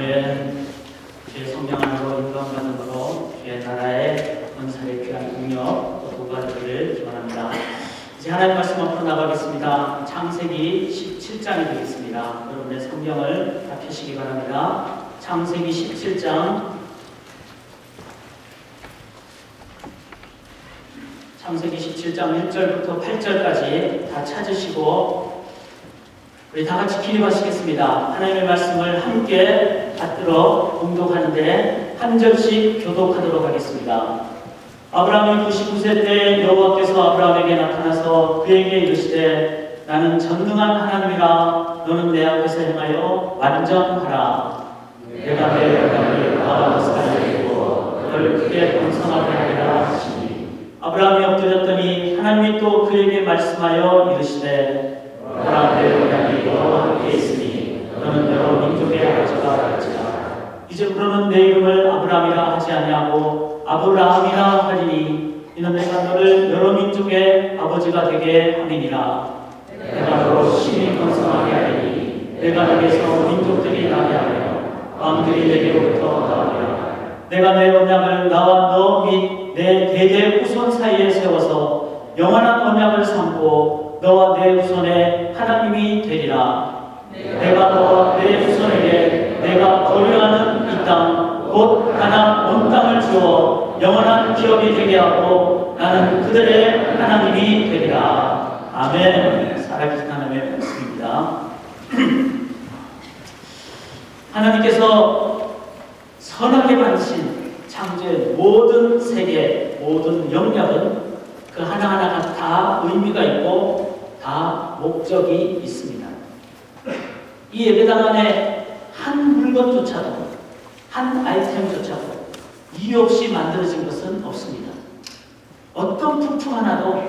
아멘. 주의 성령 안으로 인도함받는 것으로 주의 나라의 건설의 귀한 능력 또 도가되기를 기원합니다. 이제 하나님 말씀 앞으로 나가겠습니다. 창세기 17장이 되겠습니다. 여러분의 성경을 다 펴시기 바랍니다. 창세기 17장 창세기 17장 1절부터 8절까지 다 찾으시고 우리 다 같이 기립하시겠습니다. 하나님의 말씀을 함께 받들어 봉독하는데 한 절씩 교독하도록 하겠습니다. 아브라함이 99세 때 여호와께서 아브라함에게 나타나서 그에게 이르시되 나는 전능한 하나님이라 너는 내 앞에서 행하여 완전하라. 내가 내 영광을 바라보고 살리고 너를 크게 번성하게 하리라 하시니 아브라함이 엎드렸더니 하나님이 또 그에게 말씀하여 이르시되 아브라함의 영광이 너와 함께 있으니 너는 여러 민족의 아버지가 될지라. 이제부로는 내 이름을 아브라함이라 하지 아니하고 아브라함이라 하리니 이는 내가 너를 여러 민족의 아버지가 되게 함이니라. 내가 너로 심히 번성하게 하리니 내가 너에게서 민족들이 나게 하며 왕들이 내게로부터 나오리라. 내가 내 언약을 나와 너 및 내 대대 후손 사이에 세워서 영원한 언약을 삼고 너와 내 후손의 하나님이 되리라. 내가 너와 내 후손에게 내가 거류하는 이 땅 곧 가나안 온 땅을 주어 영원한 기업이 되게 하고 나는 그들의 하나님이 되리라. 아멘. 살아계신 하나님의 말씀입니다. 하나님께서 선하게 만드신 창조의 모든 세계, 모든 영역은 그 하나하나가 다 의미가 있고 다 목적이 있습니다. 이 예배당 안에 한 물건조차도, 한 아이템조차도 이유 없이 만들어진 것은 없습니다. 어떤 부품 하나도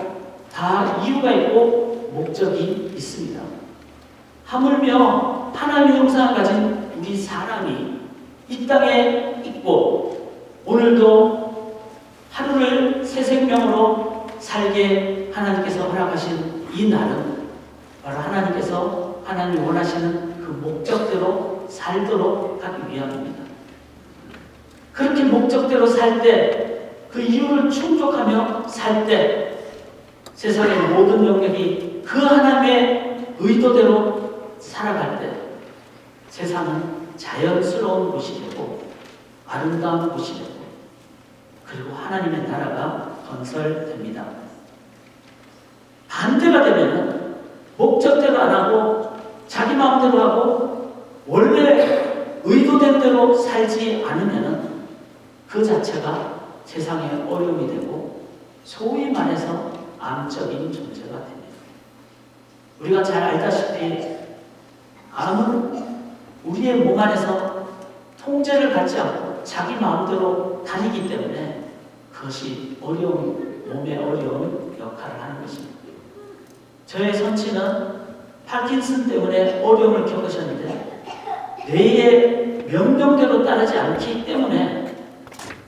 다 이유가 있고 목적이 있습니다. 하물며 하나님의 형상을 가진 우리 사람이 이 땅에 있고 오늘도 하루를 새 생명으로 살게 하나님께서 허락하신 이 날은 바로 하나님이 원하시는 그 목적대로 살도록 하기 위함입니다. 그렇게 목적대로 살 때, 그 이유를 충족하며 살 때 세상의 모든 영역이 그 하나님의 의도대로 살아갈 때 세상은 자연스러운 곳이 되고 아름다운 곳이 되고 그리고 하나님의 나라가 건설됩니다. 반대가 되면은 목적대로 안 하고 자기 마음대로 하고 원래 의도된 대로 살지 않으면은 그 자체가 세상에 어려움이 되고 소위 말해서 암적인 존재가 됩니다. 우리가 잘 알다시피 암은 우리의 몸 안에서 통제를 받지 않고 자기 마음대로 다니기 때문에 그것이 몸의 어려운 역할을 하는 것입니다. 저의 선친은 파킨슨 때문에 어려움을 겪으셨는데 뇌의 명령대로 따르지 않기 때문에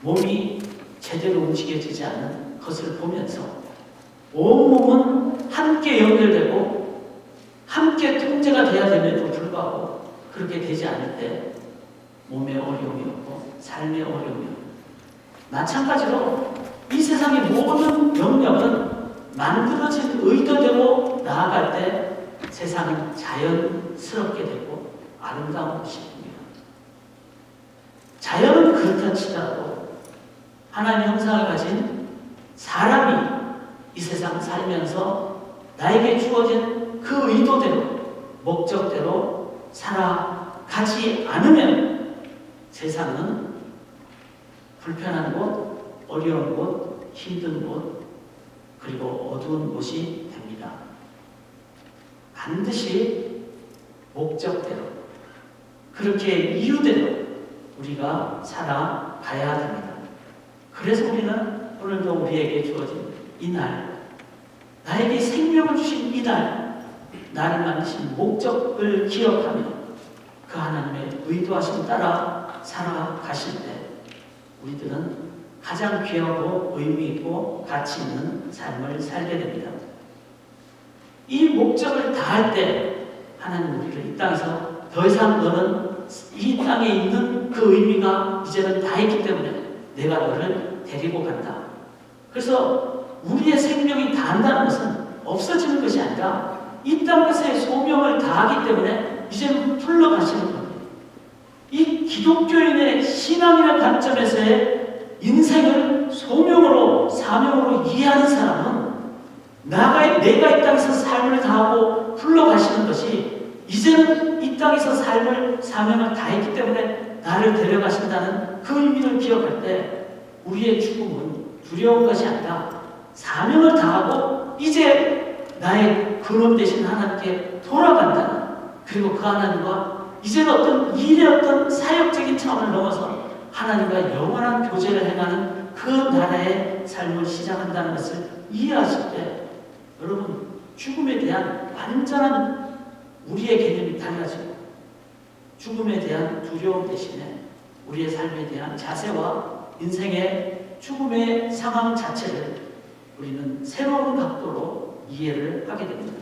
몸이 제대로 움직여지지 않는 것을 보면서 온몸은 함께 연결되고 함께 통제가 돼야 됨에도 불구하고 그렇게 되지 않을 때 몸의 어려움이 없고 삶의 어려움이 없고 마찬가지로 이 세상의 모든 영역은 만들어진 의도대로 나아갈 때 세상은 자연스럽게 되고 아름다운 것이 됩니다. 자연은 그렇다 치더라도 하나님의 형상을 가진 사람이 이 세상 살면서 나에게 주어진 그 의도대로 목적대로 살아가지 않으면 세상은 불편한 곳, 어려운 곳, 힘든 곳, 그리고 어두운 곳이 됩니다. 반드시 목적대로, 그렇게 이유대로 우리가 살아가야 됩니다. 그래서 우리는 오늘도 우리에게 주어진 이 날, 나에게 생명을 주신 이 날, 나를 만드신 목적을 기억하며 그 하나님의 의도하심 따라 살아가실 때 우리들은 가장 귀하고 의미 있고 가치 있는 삶을 살게 됩니다. 이 목적을 다할 때 하나님 우리를 이 땅에서 더 이상 너는 이 땅에 있는 그 의미가 이제는 다 있기 때문에 내가 너를 데리고 간다. 그래서 우리의 생명이 다한다는 것은 없어지는 것이 아니라 이 땅에서의 소명을 다하기 때문에 이제는 풀러가시는 겁니다. 이 기독교인의 신앙이라는 관점에서의 인생을 소명으로 사명으로 이해하는 사람은 내가 이 땅에서 삶을 다하고 풀러가시는 것이 이제는 이 땅에서 삶을 사명을 다했기 때문에 나를 데려가신다는 그 의미를 기억할 때 우리의 죽음은 두려운 것이 아니라 사명을 다하고 이제 나의 근원 되신 하나님께 돌아간다는, 그리고 그 하나님과 이제는 어떤 일의 어떤 사역적인 차원을 넘어서 하나님과 영원한 교제를 행하는 그 나라의 삶을 시작한다는 것을 이해하실 때 여러분 죽음에 대한 완전한 우리의 개념이 달라지고 죽음에 대한 두려움 대신에 우리의 삶에 대한 자세와 인생의 죽음의 상황 자체를 우리는 새로운 각도로 이해를 하게 됩니다.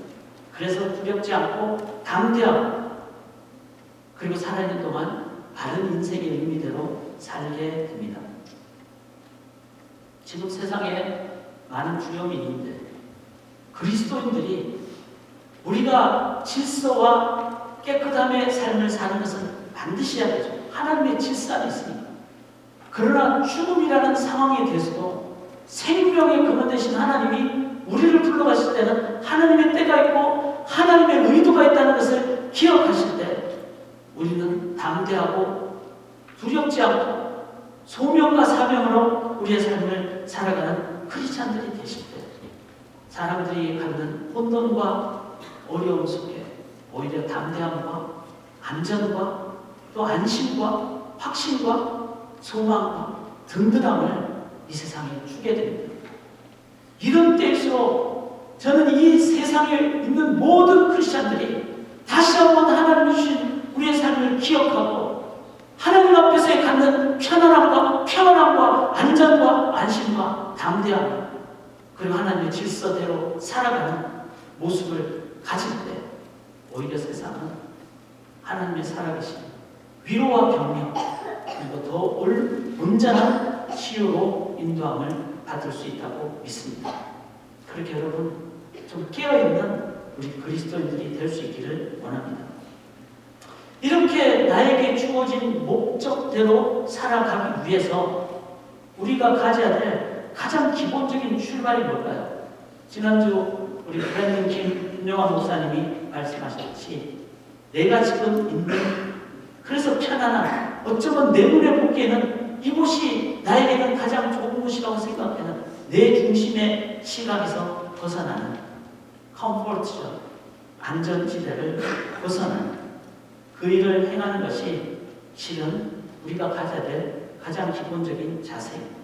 그래서 두렵지 않고 담대하고 그리고 살아있는 동안 바른 인생의 의미대로 살게 됩니다. 지금 세상에 많은 두려움이 있는데 그리스도인들이 우리가 질서와 깨끗함의 삶을 사는 것은 반드시 해야 되죠. 하나님의 질서가 있으니까. 그러나 죽음이라는 상황에 대해서도 생명의 근원 되신 하나님이 우리를 불러가실 때는 하나님의 때가 있고 하나님의 의도가 있다는 것을 기억하실 때 우리는 담대하고 두렵지 않고 소명과 사명으로 우리의 삶을 살아가는 크리스찬들이 되실 때 사람들이 갖는 혼돈과 어려움 속에 오히려 담대함과 안전과 또 안심과 확신과 소망과 든든함을 이 세상에 주게 됩니다. 이런 때일수록 저는 이 세상에 있는 모든 크리스찬들이 다시 한번 하나님이 주신 우리의 삶을 기억하고 하나님 앞에서 갖는 편안함과 평안함과 안전과 안심과 담대함 그리고 하나님의 질서대로 살아가는 모습을 가질 때 오히려 세상은 하나님의 살아계신 위로와 격려 그리고 더 온전한 치유로 인도함을 받을 수 있다고 믿습니다. 그렇게 여러분 좀 깨어있는 우리 그리스도인들이 될 수 있기를 원합니다. 이렇게 나에게 주어진 목적대로 살아가기 위해서 우리가 가져야 될 가장 기본적인 출발이 뭘까요? 지난주 우리 브랜든 김용환 목사님이 말씀하셨듯이 내가 지금 있는 그래서 편안한 어쩌면 내 눈에 보기에는 이곳이 나에게는 가장 좋은 곳이라고 생각하는 내 중심의 시각에서 벗어나는 컴포트존 안전지대를 벗어나는 그 일을 행하는 것이 실은 우리가 가져야 될 가장 기본적인 자세입니다.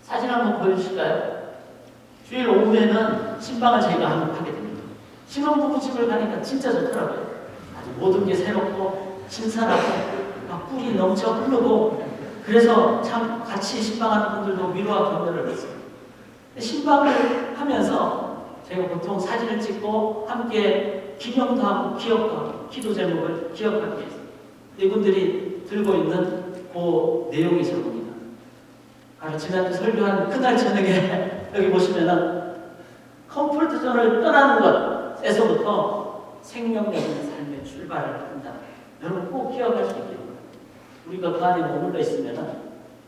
사진 한번 보여주실까요? 주일 오후에는 신방을 저희가 한번 하게 됩니다. 신혼부부 집을 가니까 진짜 좋더라고요. 아주 모든 게 새롭고 신선하고 막 꿀이 넘쳐 흐르고 그래서 참 같이 신방하는 분들도 위로와 격려를 했어요. 신방을 하면서 제가 보통 사진을 찍고 함께 기념도 하고 기억도 하고 기도 제목을 기억하기 위해서 이분들이 들고 있는 그 내용이 저겁니다. 지난주 설교한 그날 저녁에 여기 보시면은 컴포트존을 떠나는 것에서부터 생명력의 삶의 출발을 한다. 여러분 꼭 기억할 수 있게 됩니다. 우리가 그 안에 머물러 있으면은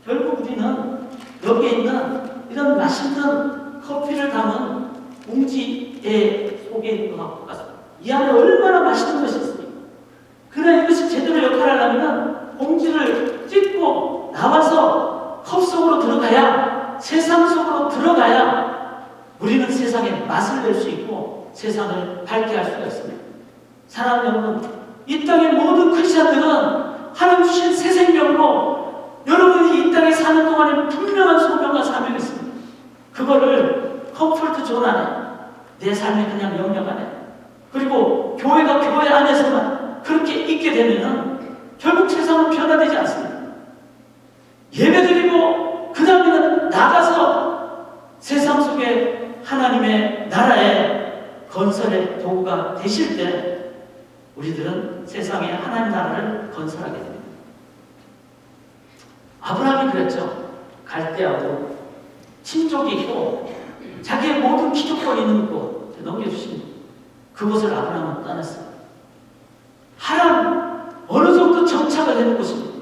결국 우리는 여기에 있는 이런 맛있는 커피를 담은 봉지에 속에 있는 것과 같습니다. 이 안에 얼마나 맛있는 것이 있습니까? 그러나 이것이 제대로 역할을 하려면 봉지를 찢고 나와서 컵 속으로 들어가야 세상 속으로 들어가야 우리는 세상에 맛을 낼 수 있고 세상을 밝게 할 수가 있습니다. 사랑하는 여러분, 이 땅의 모든 크리스찬들은 하나님 주신 새 생명으로 여러분이 이 땅에 사는 동안에 분명한 소명과 사명이 있습니다. 그거를 컴포트 존 안에 내 삶의 그냥 영역 안에 그리고 교회가 교회 안에서만 그렇게 있게 되면은 결국 세상은 변화되지 않습니다. 예배드리고 그 다음에는 나가서 세상 속에 하나님의 나라의 건설의 도구가 되실 때 우리들은 세상에 하나님 나라를 건설하게 됩니다. 아브라함이 그랬죠. 갈대하고 친족이 있고 자기의 모든 기득권 있는 곳 넘겨주신 그곳을 아브라함은 떠났어요. 하람 어느 정도 정착을 되는 곳입니다.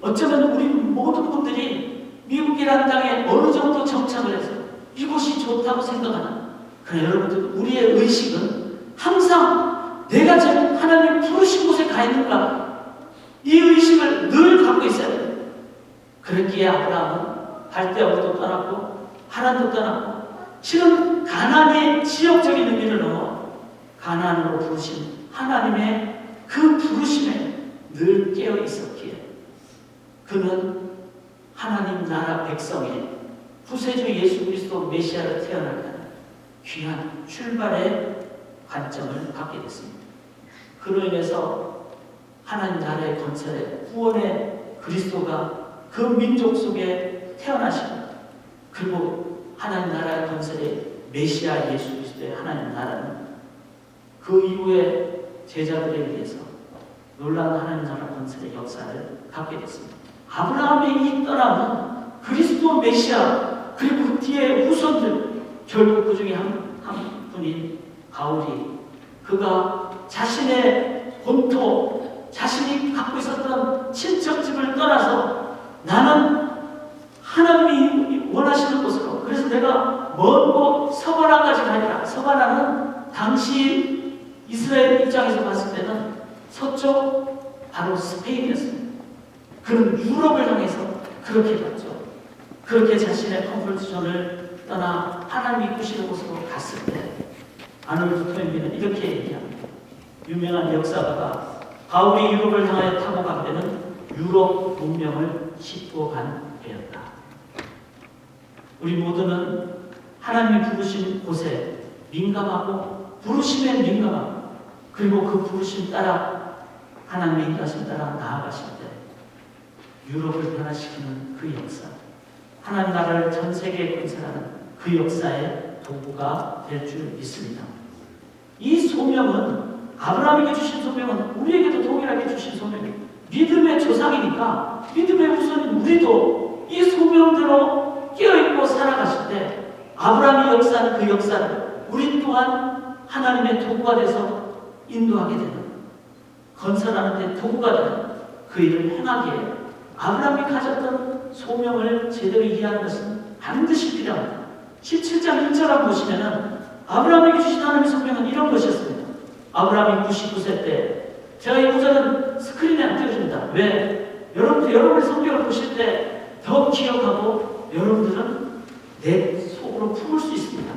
어쩌면 우리 모든 분들이 미국이라는 땅에 어느 정도 정착을 해서 이곳이 좋다고 생각하나, 그러나 여러분들 우리의 의식은 항상 내가 지금 하나님 부르신 곳에 가 있는가, 이 의식을 늘 갖고 있어야 돼요. 그랬기에 아브라함은 갈대아우도 떠났고 하란도 떠났고 실은 가나안의 지역적인 의미를 넘어 가나안으로 부르신 하나님의 그 부르심에 늘 깨어 있었기에 그는 하나님 나라 백성의 구세주 예수 그리스도 메시아로 태어나는 귀한 출발의 관점을 갖게 됐습니다. 그로 인해서 하나님 나라의 건설에 구원의 그리스도가 그 민족 속에 태어나시고, 그리고 하나님 나라의 건설에 메시아 예수 그리스도의 하나님 나라는 그 이후에 제자들에 의해서 놀라운 하나님 나라 건설의 역사를 갖게 됐습니다. 아브라함의 이 떠남은 그리스도 메시아 그리고 그 뒤에 후손들, 결국 그 중에 한 분인 바울이 그가 자신의 본토, 자신이 갖고 있었던 친척집을 떠나서 나는 하나님이 원하시는 곳으로, 그래서 내가 먼 곳 서바나까지 가니라. 서바나는 당시 이스라엘 입장에서 봤을 때는 서쪽 바로 스페인이었습니다. 그는 유럽을 향해서 그렇게 갔죠. 그렇게 자신의 컴포트존을 떠나 하나님이 이끄시는 곳으로 갔을 때 아놀드 토인비는 이렇게 얘기합니다. 유명한 역사가가 바울이 유럽을 향하여 타고 간 배는 유럽 문명을 싣고 간 배였다. 우리 모두는 하나님이 부르신 곳에 민감하고 부르심에 민감하고, 그리고 그 부르심 따라 하나님의 인도하심 따라 나아가실 때 유럽을 변화시키는 그 역사, 하나님 나라를 전 세계에 건설하는 그 역사의 도구가 될 줄 믿습니다. 이 소명은, 아브라함에게 주신 소명은 우리에게도 동일하게 주신 소명입니다. 믿음의 조상이니까 믿음의 후손인 우리도 이 소명대로 깨어있고 살아가실 때 아브라함이 역사한 그 역사를 우리 또한 하나님의 도구가 돼서 인도하게 되는, 건설하는 데 도구가 되는 그 일을 행하기에 아브라함이 가졌던 소명을 제대로 이해하는 것은 반드시 필요합니다. 17장 1절을 보시면은 아브라함에게 주신 하나님의 소명은 이런 것이었습니다. 아브라함이 99세 때, 제가 이 구절은 스크린에 안 띄워줍니다. 왜? 여러분의 성경을 보실 때 더 기억하고 여러분들은 내 속으로 품을 수 있습니다.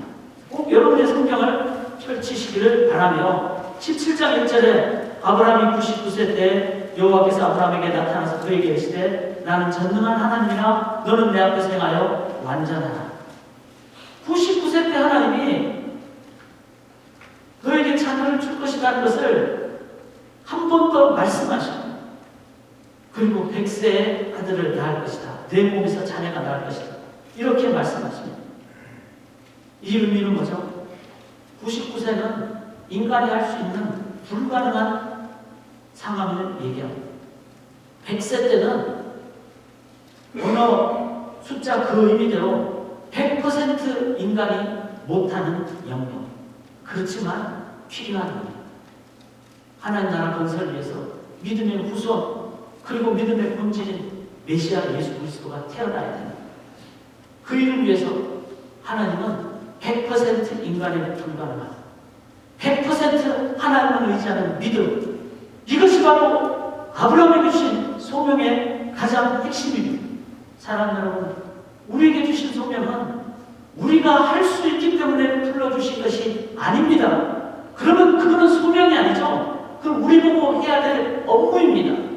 꼭 여러분의 성경을 펼치시기를 바라며, 17장 1절에 아브라함이 99세 때 여호와께서 아브라함에게 나타나서 그에게 이르시되 나는 전능한 하나님이라 너는 내 앞에서 행하여 완전하라. 99세 때 하나님이 너에게 자녀를 줄 것이라는 것을 한 번 더 말씀하십니다. 그리고 100세의 아들을 낳을 것이다. 내 몸에서 자녀가 낳을 것이다. 이렇게 말씀하십니다. 이 의미는 뭐죠? 99세는 인간이 할 수 있는 불가능한 상황을 얘기합니다. 100세 때는 어느 숫자 그 의미대로 100% 인간이 못하는 영역. 그렇지만 필요한 일. 하나님 나라 건설을 위해서 믿음의 후손, 그리고 믿음의 본질인 메시아 예수 그리스도가 태어나야 됩니다. 그 일을 위해서 하나님은 100% 인간에 불가능한, 100% 하나님을 의지하는 믿음, 이것이 바로 아브라함에게 주신 소명의 가장 핵심입니다. 사랑하는 여러분, 우리에게 주신 소명은 우리가 할 수 있기 때문에 불러주신 것이 아닙니다. 그러면 그거는 소명이 아니죠. 그럼 우리 보고 해야 될 업무입니다.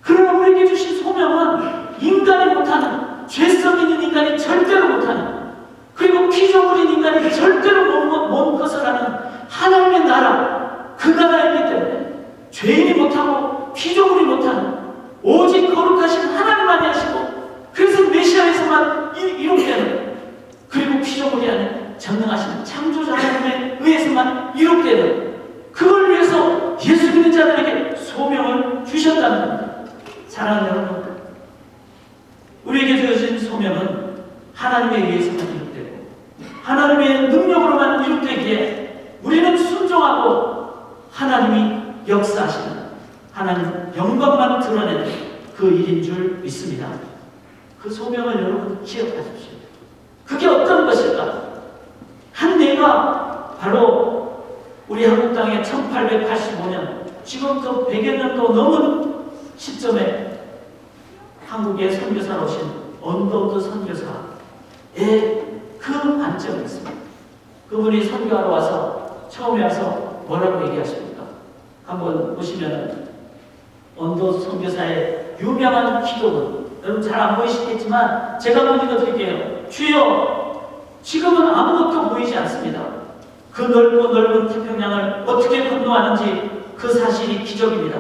그러나 우리에게 주신 소명은 인간이 못하는, 죄성 있는 인간이 절대로 못하는, 그리고 피조물인 인간이 절대로 못 것을 하는 하나님의 나라, 그 나라이기 때문에 죄인이 못하고 피조물이 못하는 오직 거룩하신 하나님만이 하시고, 그래서 메시아에서만 이룩되는, 그리고 피조물이 아닌 전능하신 창조자 하나님에 의해서만 이룩되는, 그걸 위해서 예수 믿는 자들에게 소명을 주셨습니다. 주셨다는 겁니다. 사랑하는 여러분, 우리에게 주어진 소명은 하나님에 의해서만 이룩되고 하나님의 능력으로만 이룩되기에 우리는 순종하고 하나님이 역사하시는, 하나님 영광만 드러내는 그 일인 줄 믿습니다. 그 소명을 여러분 기억하십시오. 그게 어떤 것일까? 한 예가 바로 우리 한국 땅에 1885년, 지금부터 100여 년도 넘은 시점에 한국에 선교사로 오신 언더우드 선교사의 그 관점이 있습니다. 그분이 선교하러 와서 처음에 와서 뭐라고 얘기하십니까? 한번 보시면 언더우드 선교사의 유명한 기도문, 여러분 잘 안 보이시겠지만 제가 한번 읽어드릴게요. 주여, 지금은 아무것도 보이지 않습니다. 그 넓고 넓은 태평양을 어떻게 건너왔는지 그 사실이 기적입니다.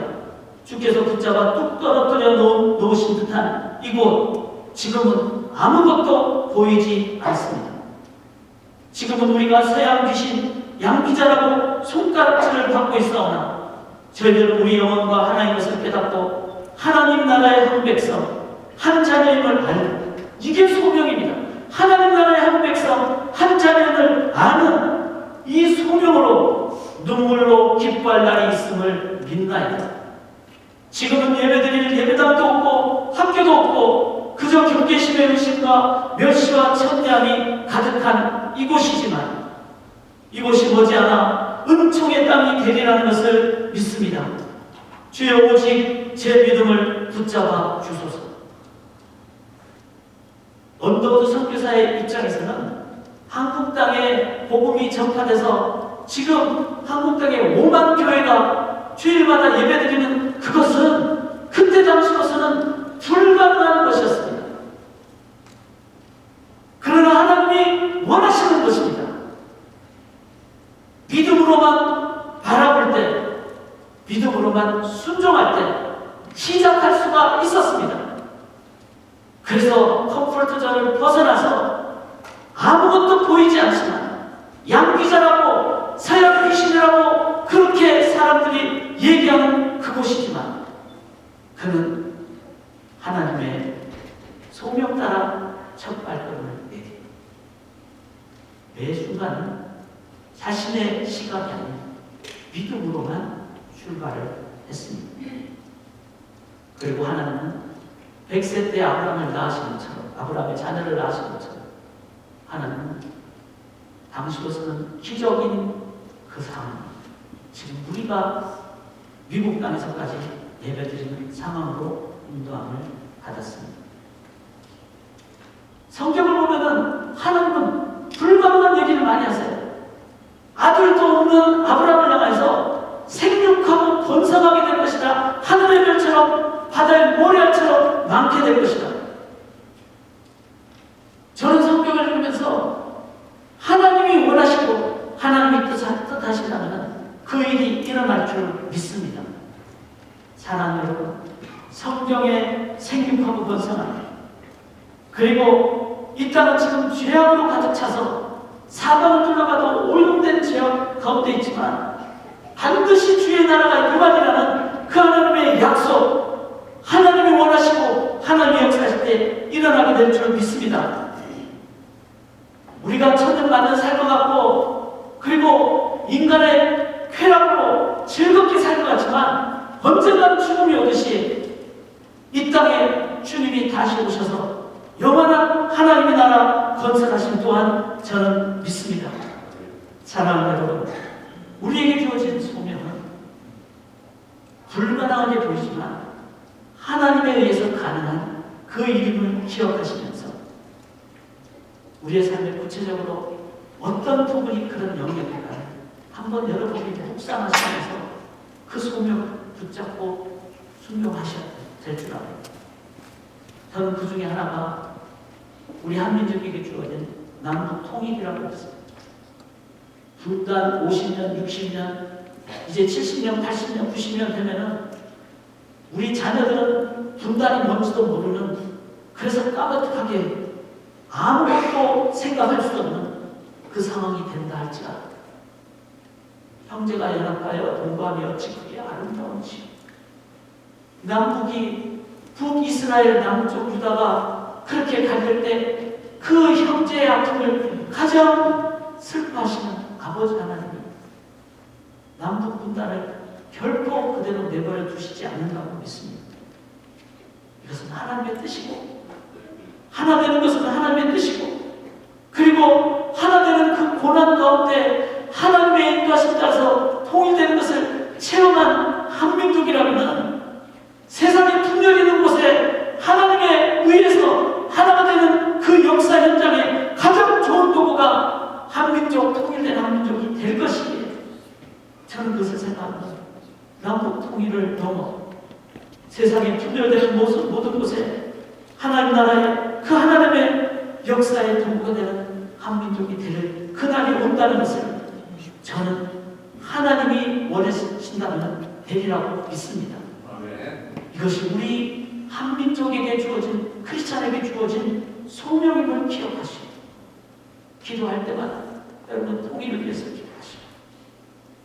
주께서 붙잡아 뚝 떨어뜨려 놓으신 듯한 이곳, 지금은 아무것도 보이지 않습니다. 지금은 우리가 서양 귀신, 양귀자라고 손가락질을 받고 있사오나 저희들은 우리 영혼과 하나님 것을 깨닫고 하나님 나라의 한 백성, 한 자녀임을 아는, 이게 소명입니다. 하나님 나라의 한 백성, 한 자녀를 아는 이 소명으로 눈물로 기뻐할 날이 있음을 믿나이다. 지금은 예배드릴 예배당도 없고 학교도 없고 그저 경계심의 의심과 멸시와 천대함이 가득한 이곳이지만 이곳이 머지않아 은총의 땅이 되리라는 것을 믿습니다. 주여, 오직 제 믿음을 붙잡아 주소서. 언더우드 선교사의 입장에서는 한국 땅에 복음이 전파돼서 지금 한국 땅에 5만 교회가 주일마다 예배드리는 그것은 그때 당시로서는 불가능한 것이었습니다. 그러나 하나님이 원하시는 것입니다. 믿음으로만 바라볼 때, 믿음으로만 순종할 때 시작할 수가 있었습니다. 그래서 컴포트존을 벗어나서 아무것도 보이지 않지만 양귀자라고 서양 귀신이라고 그렇게 사람들이 얘기하는 그곳이지만 그는 하나님의 소명 따라 첫 발걸음을 내딛고 매 순간 자신의 시각이 아닌 믿음으로만 출발을 했습니다. 그리고 하나님은 100세 때 아브라함을 낳으신 것처럼, 아브라함의 자녀를 낳으신 것처럼 하나님은 당시로서는 기적인 그 상황, 지금 우리가 미국 땅에서까지 예배드리는 상황으로 인도함을 받았습니다. 성경을 보면은 하나님은 불가능한 얘기를 많이 하세요. 아들도 없는 아브라함을 향해서 생육하고 번성하게 될 것이다. 하늘의 별처럼 바다의 모래알처럼 많게 될 것이다. 저는 성경을 읽으면서 하나님이 원하시고 하나님이 뜻하신다면 그 일이 일어날 줄 믿습니다. 사랑하는 여러분, 성경에 생육하고 번성하는, 그리고 이 땅은 지금 죄악으로 가득 차서 사방을 둘러봐도 오염된 죄악 가운데 있지만 반드시 주의 나라가 임하리라는 그 하나님의 약속, 하나님이 원하시고 하나님이 역사하실 때 일어나게 될 줄 믿습니다. 우리가 천년만년 살 것 같고 그리고 인간의 쾌락으로 즐겁게 살 것 같지만 언젠간 죽음이 오듯이 이 땅에 주님이 다시 오셔서 영원한 하나님의 나라 건설하신 또한 저는 믿습니다. 사랑하는 여러분, 우리에게 주어진 소명은 불가능하게 보이지만 하나님에 의해서 가능한 그 이름을 기억하시면서 우리의 삶에 구체적으로 어떤 부분이 그런 영역일까를 한번 여러분이 묵상하시면서 그 소명을 붙잡고 순종하셔야 될 줄 압니다. 저는 그 중에 하나가 우리 한민족에게 주어진 남북 통일이라고 했습니다. 불단 50년, 60년, 이제 70년, 80년, 90년 되면은 우리 자녀들은 분단이 뭔지도 모르는, 그래서 까마득하게 아무것도 생각할 수 없는 그 상황이 된다 할지라도 형제가 연합하여 동거하며 지키기에 아름다운 지역, 남북이 북이스라엘 남쪽 유다가 그렇게 갈릴 때 그 형제의 아픔을 가장 슬퍼하시는 아버지 하나님이 남북 분단을 결코 그대로 내버려 두시지 않는다고 믿습니다. 이것은 하나님의 뜻이고, 하나 되는 것은 하나님의 뜻이고, 그리고 하나 되는 그 고난 가운데 하나님의 인도하심 따라서 통일되는 것을 체험한 한민족이라면 세상에 분열이 있는 곳에 하나님의 의에서 하나가 되는 그 역사 현장에 가장 좋은 도구가 한민족, 통일된 한민족이 될 것이기에 저는 그것을 생각합니다. 남북 통일을 넘어 세상에 분열되는 모든 곳에 하나님 나라의 그 하나님의 역사의 도구가 되는 한민족이 될 그날이 온다는 것을 저는 하나님이 원하신다면 되리라고 믿습니다. 이것이 우리 한민족에게 주어진, 크리스찬에게 주어진 소명임을 기억하시고 기도할 때마다 여러분 통일을 위해서 기도하시고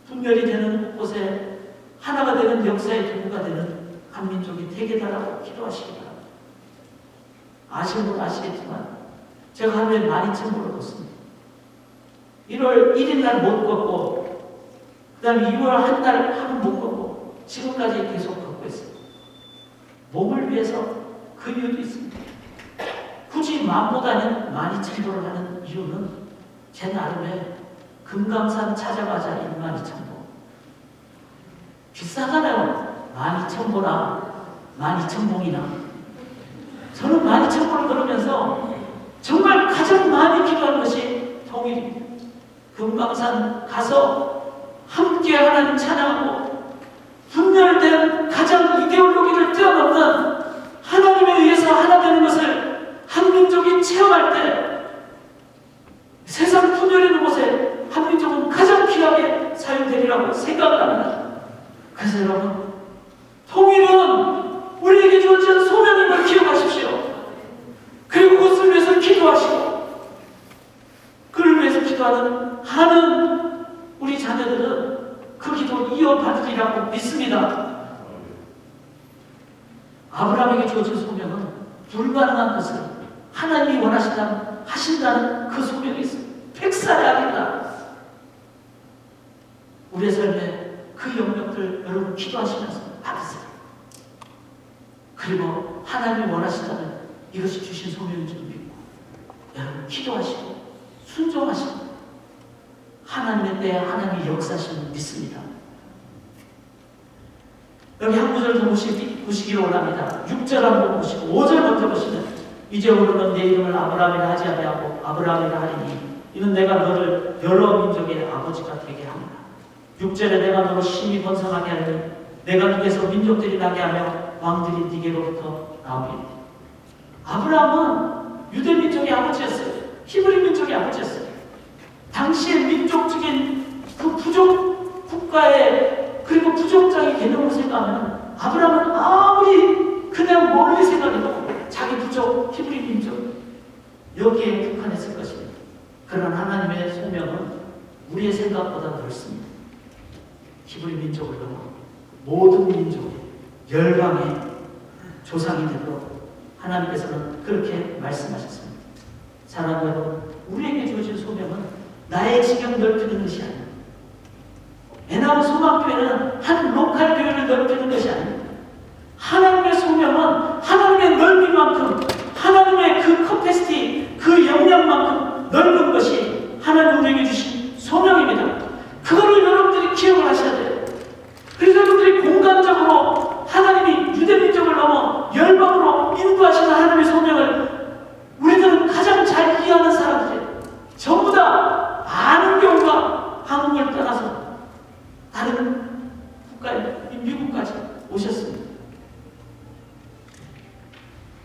분별이 되는 곳에 하나가 되는 역사의 도구가 되는 한민족이 되게 달라고 기도하시기 바랍니다. 아시는 분 아시겠지만 제가 하루에 12,000보를 걷습니다. 1월 1일 날 못 걷고 그 다음에 2월 한 달 하루 못 걷고 지금까지 계속 걷고 있습니다. 몸을 위해서 그 이유도 있습니다. 굳이 마음보다는 12,000보를 하는 이유는 제 나름의 금강산 찾아가자 12,000보. 비싸잖아요. 12,000보나 12,000봉이나. 저는 12,000보를 걸으면서 정말 가장 많이 기도하는 것이 통일입니다. 금강산 가서 함께 하나님 찬양하고 분열된 가장 이데올로기를 뛰어넘는 하나님에 의해서 하나 되는 것을 한민족이 체험할 때 세상 분열이 있는 곳에 한민족은 가장 귀하게 사용되리라고 생각을 합니다. 그래서 여러분 통일은 우리에게 주어진 소명임을 기억하십시오. 그리고 그것을 위해서 기도하시고 그를 위해서 기도하는 하는 우리 자녀들은 그 기도 이어받으리라고 믿습니다. 아브라함에게 주어진 소명은 불가능한 것을 하나님이 원하신다면 하신다는 그 소명이 있습니다. 백살의 아들이다. 우리의 삶에 그 영역을 여러분 기도하시면서 받으세요. 그리고 하나님이 원하신다면 이것이 주신 소명인 줄 믿고 여러분 기도하시고 순종하시고 하나님의 때에 하나님이 역사하시는 믿습니다. 여기 한 구절 더 보시기를 원합니다. 6절 한번 보시고 5절 먼저 보시면 이제부로는 내 이름을 아브라함이라 하지 아니하고 아브라함이라 하리니 이는 내가 너를 여러 민족의 아버지가 되게 합니다. 6절에 내가 너를 심히 번성하게 하리니 내가 네게서 민족들이 나게 하며 왕들이 네게로부터 나오리니. 아브라함은 유대 민족의 아버지였어요. 히브리 민족의 아버지였어요. 당시의 민족적인 그 부족 국가의 그리고 부족장의 개념으로 생각하면 아브라함은 아무리 그냥 멀리 생각해도 자기 부족 히브리 민족 여기에 국한했을 것입니다. 그러나 하나님의 소명은 우리의 생각보다 넓습니다. 히브리 민족을 넘어 모든 민족의 열방의 조상이 되도록 하나님께서는 그렇게 말씀하셨습니다. 사랑하는 여러분, 우리에게 주어진 소명은 나의 지경 넓히는 것이 아닙니다. 에나무 소망교회는 한 로컬 교회를 넓히는 것이 아닙니다. 하나님의 소명은 하나님의 넓이만큼 하나님의 그 커패시티, 그 역량만큼 넓은 것이 하나님 우리에게 주신 소명입니다. 그거를 여러분들이 기억을 하셔야 돼요. 그래서 여러분들이 공간적으로 하나님이 유대민족을 넘어 열방으로 인도하시는 하나님의 소명을 우리들은 가장 잘 이해하는 사람들이에요. 전부 다 아는 경우가 한국을 떠나서 다른 국가에 미국까지 오셨습니다.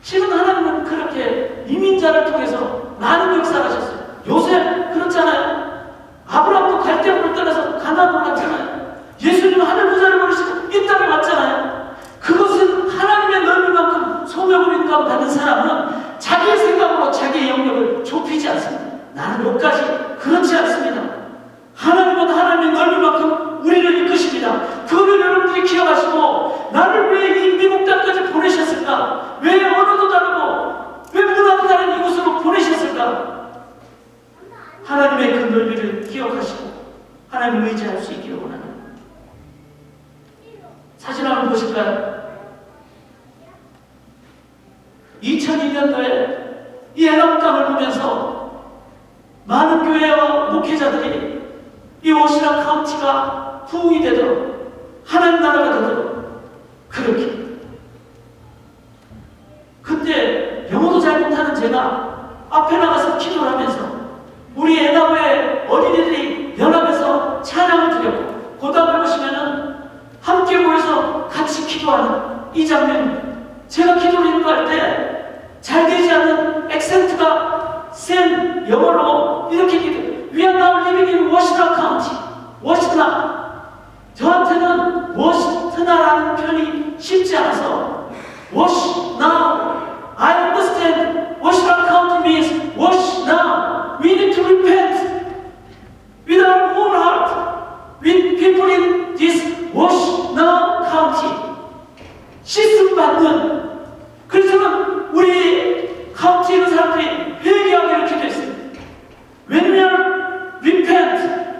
지금 하나님은 그렇게 이민자를 통해서 많은 역사를 하셨어요. 요셉 그렇잖아요. 아브라함도 갈대아를 떠나서 가나안으로 갔잖아요. 예수님은 하늘 부자를 버리시고 이 땅에 왔잖아요. 그것은 하나님의 넓이만큼 소명을 인도받는 사람은 자기의 생각으로 자기의 영역을 좁히지 않습니다. 나는 여기까지 그렇지 않습니다. 하나님은 하나님의 넓이만큼 우리를 이끄십니다. 그거를 여러분들이 기억하시고 나를 왜 이 미국 하셨을까? 왜 언어도 다르고 왜 문화도 다른 이곳으로 보내셨을까? 하나님의 그 넓이를 기억하시고 하나님을 의지할 수 있기를 원하는 사진 한번 보실까요? 2002년도에 이 에나무 땅을 보면서 많은 교회와 목회자들이 이 워시랑 카운티가 부흥이 되도록 하나님 나라가 되도록 그렇게 그때 영어도 잘 못하는 제가 앞에 나가서 기도를 하면서 우리 에나무의 어린이들이 연합해서 찬양을 드렸고 그 다음에 보시면은 함께 모여서 같이 기도하는 이 장면 제가 기도를 인도할 때 잘 되지 않는 액센트가 센 영어로 이렇게 기도 We are now living in Washington County 워시트나 저한테는 워시트나라는 표현이 쉽지 않아서 Wash now I understand Washington County means wash now we need to repent with our whole heart with people in this wash now county 씻음 받는 그래서는 우리 카운티에 있는 사람들이 회개하기를 기도했습니다. When we are repent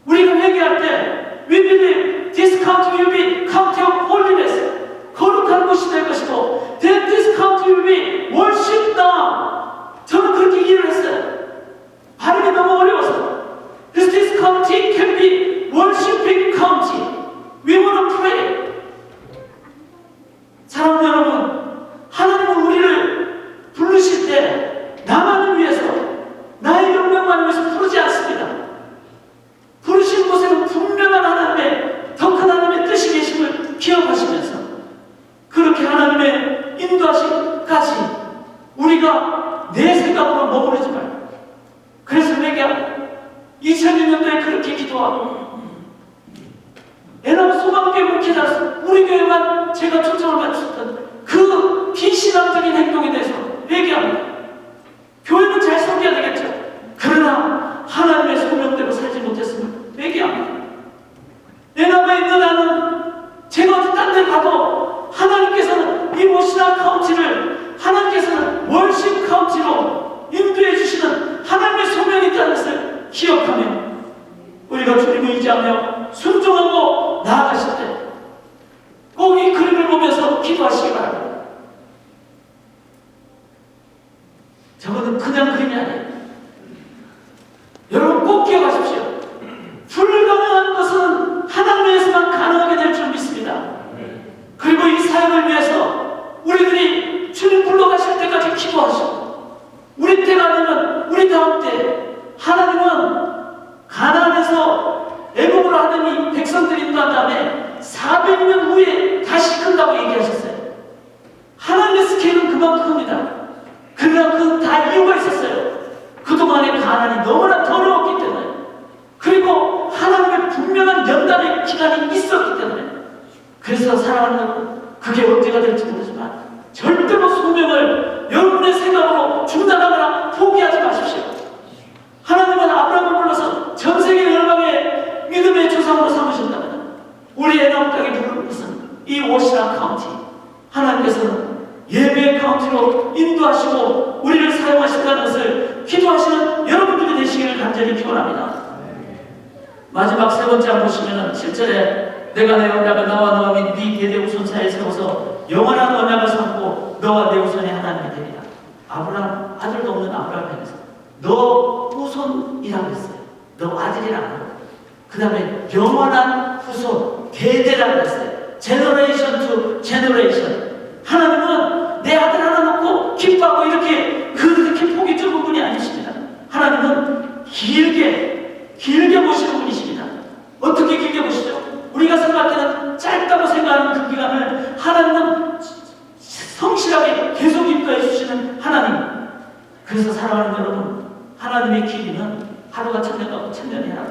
우리가 회개할 때 we believe this county will be county of holiness 거룩한 곳이 될 것이고 that this county will be worship now 저는 그렇게 이해를 했어요. 발음이 너무 어려워서 그래서 this county can be worshiping county we want to pray 사랑하는 여러분 하나님은 우리를 부르실 때 나만을 위해서 나의 영광만을 위해서 부르지 않습니다. 부르신 곳에는 분명한 하나님의 더 큰 하나님의 뜻이 계심을 기억하시면서 그렇게 하나님의 인도하심까지 우리가 내 생각으로 머무르지 말고 그래서 내가 2002년도에 그렇게 기도하고 에나무 소망교회 목회자로서 우리 교회만 제가 초점을 맞췄던 그 비신앙적인 행동에 대해서 회개합니다. 교회는 잘 섬겨야 되겠죠. 그러나 하나님의 소명대로 살지 못했음을 회개합니다. 에나무에 있는 나는 제가 어디 딴 데 가도 하나님께서는 이 워시나 카운티를 하나님께서는 월십 카운티로 인도해 주시는 하나님의 소명이 있다는 것을 기억하며 우리가 주님을 의지하며 순종하고 나아가실 때 꼭 이 그림을 보면서 기도하시기 바랍니다. 저거는 그냥 그림이 아니에요. 여러분 꼭 기억하십시오. 불가능한 것은 하나님에서만 가능하게 될 줄 믿습니다. 그리고 이 사역을 위해서 우리들이 주님 불러가실 때까지 기도하시고 우리 때가 아니면 우리 다음 때 하나님은 가나안에서 애굽으로 하더니 백성들이 인도한 다음에 400년 후에 다시 큰다고 얘기하셨어요. 하나님의 스케일은 그만큼 큽니다. 그러나 그 다 이유가 있었어요. 그동안의 가나안이 너무나 더러웠기 때문에 그리고 하나님의 분명한 연단의 기간이 있었기 때문에 그래서 사랑하는 여러분 그게 언제가 될지 모르지만 절대로 소명을 여러분의 생각으로 중단하거나 포기하지 마십시오. 하나님은 아브라함을 불러서 전세계 열방의 믿음의 조상으로 삼으셨다면 우리 에나무 땅에 부르는 것은 이 워시나 카운티 하나님께서는 예배의 카운티로 인도하시고 우리를 사용하신다는 것을 기도하시는 여러분들이 되시기를 간절히 기원합니다. 마지막 세 번째 한 보시면 7절에 내가 내 언약을 너와 너와 및 네 대대 후손 사이에 세워서 영원한 언약을 삼고 너와 내 후손의 하나님이 되리라. 아브라함 아들도 없는 아브라함에게서 너 후손이라고 했어요. 너 아들이라고 했어요. 그 다음에 영원한 후손 대대라고 했어요. 제너레이션 투 제너레이션. 하나님은 내 아들 하나 놓고 기뻐하고 이렇게 그렇게 폭이 좁은 분이 아니십니다. 하나님은 길게 보시는 분이십니다. 어떻게 길게 보시죠? 우리가 생각하는 짧다고 생각하는 그 기간을 하나님은 성실하게 계속 인도해 주시는 하나님. 그래서 사랑하는 여러분, 하나님의 길이는 하루가 천년 같고 천년이 하루.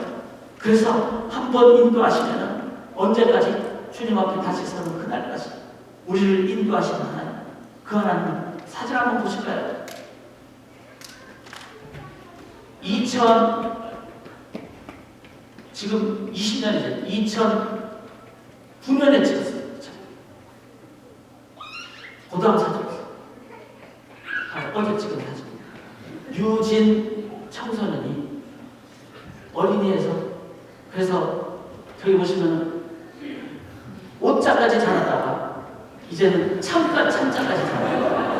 그래서 한번 인도하시면 언제까지 주님 앞에 다시 서는 그날까지 우리를 인도하시는 하나님. 그 하나님은 사진 한번 보실까요? 지금 20년이죠. 2009년에 찍었어요. 도담 사진이었어요. 어제 찍은 사진. 유진 청소년이 어린이에서, 그래서 저기 보시면 옷자까지 자랐다가 이제는 참자까지 자라요.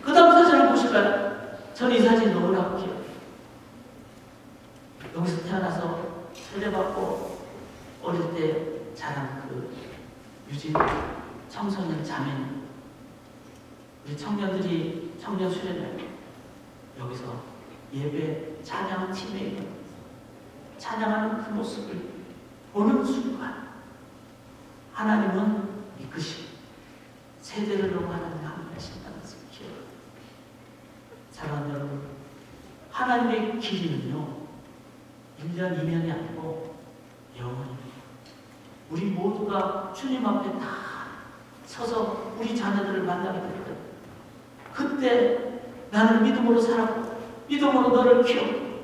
그 다음 사진을 보실까요? 저는 이 사진이 너무나 귀여워요. 여기서 태어나서 세례받고 어릴 때 자란 그 유진 청소년 자매는 우리 청년들이 청년 수련회 여기서 예배 찬양 팀에 찬양하는 그 모습을 보는 순간 하나님은 이끄시 세대를 넘어 하나님 함께 하신다는 것을 기억해요. 사랑하는 여러분, 하나님의 길이는요 1년 2년이 아니고 영원입니다. 우리 모두가 주님 앞에 다 서서 우리 자녀들을 만나게 될 때, 그때 나는 믿음으로 살았고 믿음으로 너를 키웠고,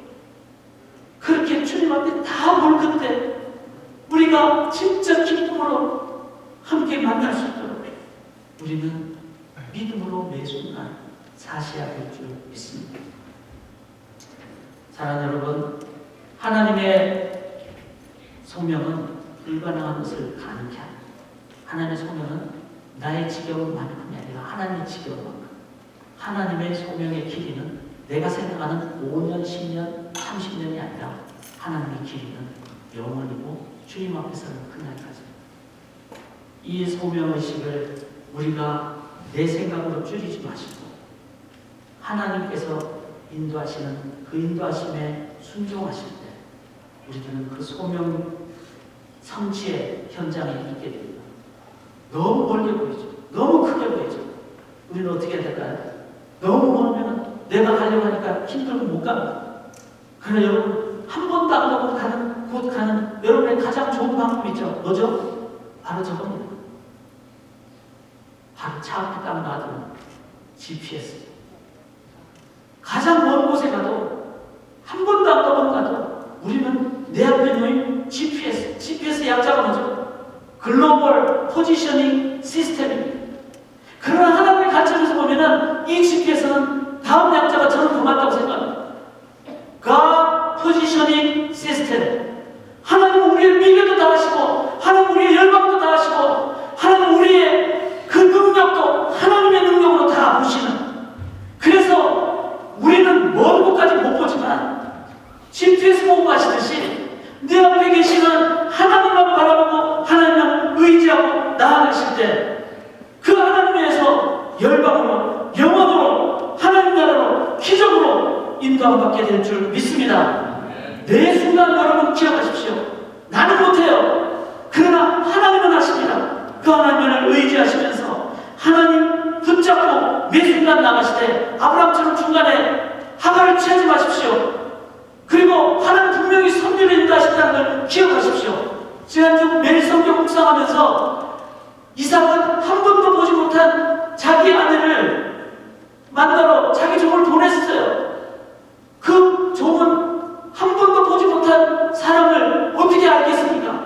그렇게 주님 앞에 다 볼 그때 우리가 진짜 기쁨으로 함께 만날 수 있도록 우리는 믿음으로 매 순간 사셔야 될 줄 믿습니다. 사랑하는 여러분, 하나님의 소명은 불가능한 것을 가능케 하는, 하나님의 소명은 나의 지경만큼이 아니라 하나님의 지경만큼, 하나님의 소명의 길이는 내가 생각하는 5년, 10년, 30년이 아니라 하나님의 길이는 영원이고 주님 앞에서는 그날까지. 이 소명의식을 우리가 내 생각으로 줄이지 마시고 하나님께서 인도하시는 그 인도하심에 순종하실 때 우리들은 그 소명 성취의 현장에 있게 됩니다. 너무 멀게 보이죠. 너무 크게 보이죠. 우리는 어떻게 해야 될까요? 너무 멀면 내가 가려고 하니까 힘들고 못 갑니다. 그러나 여러분, 한 번도 안 가고 가는, 곧 가는 여러분의 가장 좋은 방법이 있죠. 뭐죠? 바로 저겁니다. 바로 차 앞에 딱 놔두는 GPS. 가장 먼 곳에 가도, 한 번도 안 가본 가도 우리는 내 앞에 놓인 GPS. GPS의 약자가 뭐죠? 글로벌 포지셔닝 시스템입니다. 그러나 하나님의 관점에서 보면은 이 GPS는 다음 약자가 저는 더 맞다고 생각합니다. God Positioning System. 하나님은 우리의 미래도 다 하시고, 하나님 우리의 열방도 다 하시고, 하나님 우리의 그 능력도 하나님의 능력으로 다 보시는. 그래서 우리는 먼 곳까지 못 보지만 GPS 보고 가시듯이 내 앞에 계시는 하나님만 바라보고 하나님만 의지하고 나아가실 때 그 하나님에서 열방으로, 영원으로, 하나님 나라로, 기적으로 인도함 받게 될 줄 믿습니다. 매 순간 여러분 기억하십시오. 나는 못해요. 그러나 하나님은 하십니다. 그 하나님을 의지하시면서 하나님 붙잡고 매 순간 나가실 때 아브라함처럼 중간에 하가를 취하지 마십시오. 그리고 하나님 분명히 선율을 인도하신다는 걸 기억하십시오. 지난주 매일 성경 묵상하면서 이삭은 한 번도 보지 못한 자기 아내를 만나러 자기 종을 보냈어요. 그 종은 한 번도 보지 못한 사람을 어떻게 알겠습니까?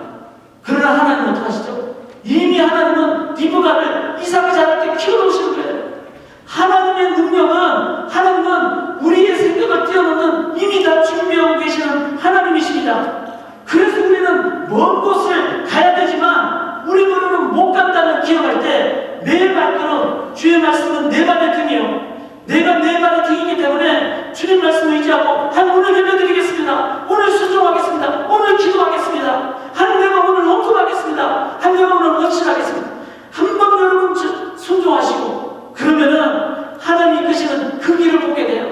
그러나 하나님은 어떻게 하시죠? 이미 하나님은 리브가를 이삭이 자랄 때 키워놓으시는 거예요. 하나님의 능력은, 하나님은 우리의 생각을 뛰어넘는 이미 다 준비하고 계시는 하나님이십니다. 그래서 우리는 먼 곳을 가야 되지만 우리로는 못 간다는 기억할 때 내 발걸음, 주의 말씀은 내 발의 등이요. 내가 내 발의 등이기 때문에 주님 말씀을 의지하고 오늘 예배드리겠습니다. 오늘 순종하겠습니다. 오늘 기도하겠습니다. 내가 오늘 헌금하겠습니다. 내가 오늘 헌신하겠습니다. 한번 여러분 순종하시고 그러면은 하나님이 이끄시는 그 길을 보게 돼요.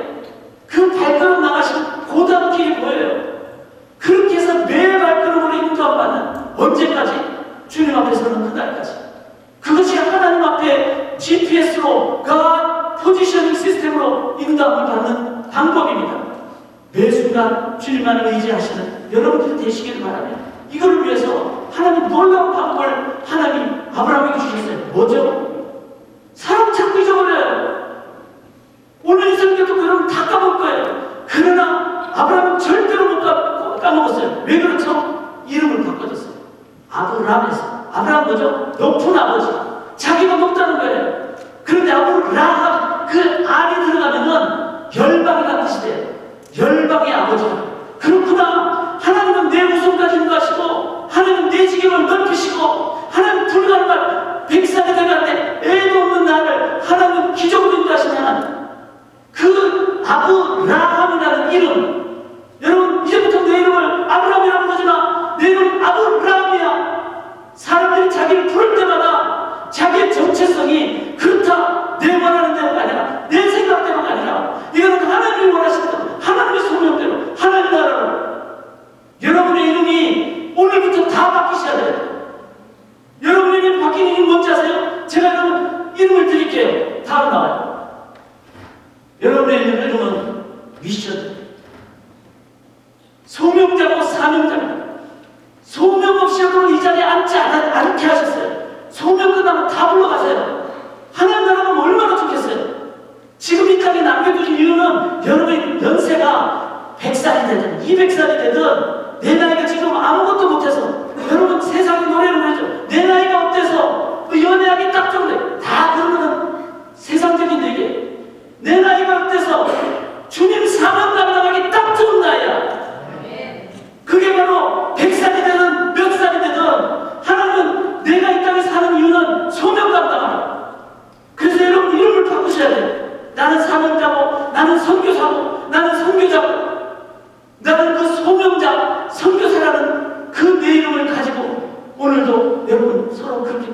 그 발걸음 나가시는 고단 길이 보여요. 그렇게 해서 매 발걸음으로 인도함받는 언제까지? 주님 앞에서는 그날까지. 그것이 하나님 앞에 GPS로 God 포지셔닝 시스템으로 인도함을 받는 방법입니다. 매 순간 주님만을 의지하시는 여러분들 되시기를 바랍니다. 이걸 위해서 하나님 놀라운 방법을 하나님 아브라함에게 주셨어요. 뭐죠? 사람 자꾸 잊어버려요. 오늘 이 설교도 그러면 다 까먹을 거예요. 그러나 아브라함은 절대로 못 까먹었어요. 왜 그렇죠? 이름을 바꿔줬어요. 아브라함에서. 아브라함 뭐죠? 높은 아버지. 답 나와요. 여러분의 이름은 미션. 소명자고 사명자입니다. 소명 없이 여러분 이 자리에 앉지 않게 하셨어요. 소명 끝나면 다 불러가세요. 하나님 나라가 얼마나 좋겠어요. 지금 이 땅에 남겨둔 이유는 여러분의 연세가 100살이 되든 200살이 되든 내 나이가 지금 아무것도 못해서 여러분 세상에 노래를 부르죠. 내 나이가 어때서 연애하기 딱 좋은데 다 그러면은 세상적인 얘기. 내 나이가 어때서 주님 사명 감당하기 딱 좋은 나이야. 그게 바로 100살이 되든 몇 살이 되든 하나님은 내가 이 땅에 사는 이유는 소명 감당하라. 그래서 여러분 이름을 바꾸셔야 돼요. 나는 사명자고 나는 선교사고 나는 선교자고 나는 그 소명자 선교사라는 그 내 이름을 가지고 오늘도 여러분 서로 그렇게